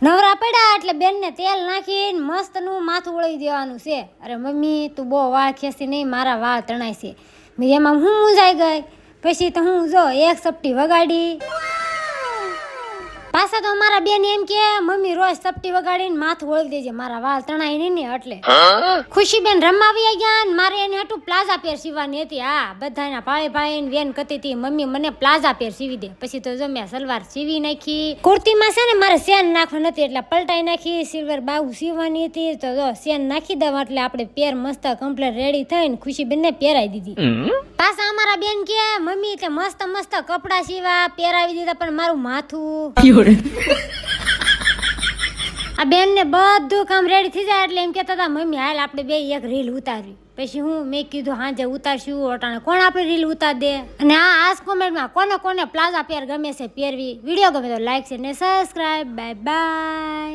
નવરા પડ્યા એટલે બેનને તેલ નાખીને મસ્તનું માથું વળી દેવાનું છે. અરે મમ્મી તું બહુ વાળ ખેંચી નહીં, મારા વાળ તણાય છે. મેં એમાં હું મૂંઝાઈ ગઈ. પછી તો હું જો એક સપટી વગાડી. પાછા તો મારા બેન એમ કે મમ્મી રોજ સપટી વગાડીને માથું વળી દેજે, મારા વાળ તણાય નહીં ને એટલે. ખુશીબેન રમવા આવી ગયા ને મારે એને હાટું પ્લાઝા પેર સીવવાની હતી. હા, બધાના ભાઈ ભાઈ વેન કતી હતી મમ્મી મને પ્લાઝા પેર સીવી દે. પછી તો જો મેં સલવાર સીવી નાખી. કુર્તીમાં છે ને મારે સેન નાખવાની હતી એટલે પલટાઈ નાખી. સિલ્વર બાઉ સીવવાની હતી તો જો સેન નાખી દઉં એટલે આપણે પેર મસ્ત કમ્પ્લીટ રેડી થઈને ખુશીબેનને પહેરાવી દીધી. પાછા અમારા બેન કે મમ્મી તે મસ્ત મસ્ત કપડા સીવા પહેરાવી દીધા પણ મારું માથું. આ બેન ને બધું કામ રેડી થઈ જાય એટલે એમ કેતા હતા મમ્મી હાલ આપણે બે એક રીલ ઉતારવી. પછી મેં કીધું હાજે ઉતારશું. ઓટાણે કોણ આપણે રીલ ઉતાર દે. અને આજ કોમેન્ટમાં કોને કોને પ્લાઝા પેર ગમે છે પહેરવી. વિડીયો ગમે તો લાઈક છે ને સબસ્ક્રાઇબ. Bye bye.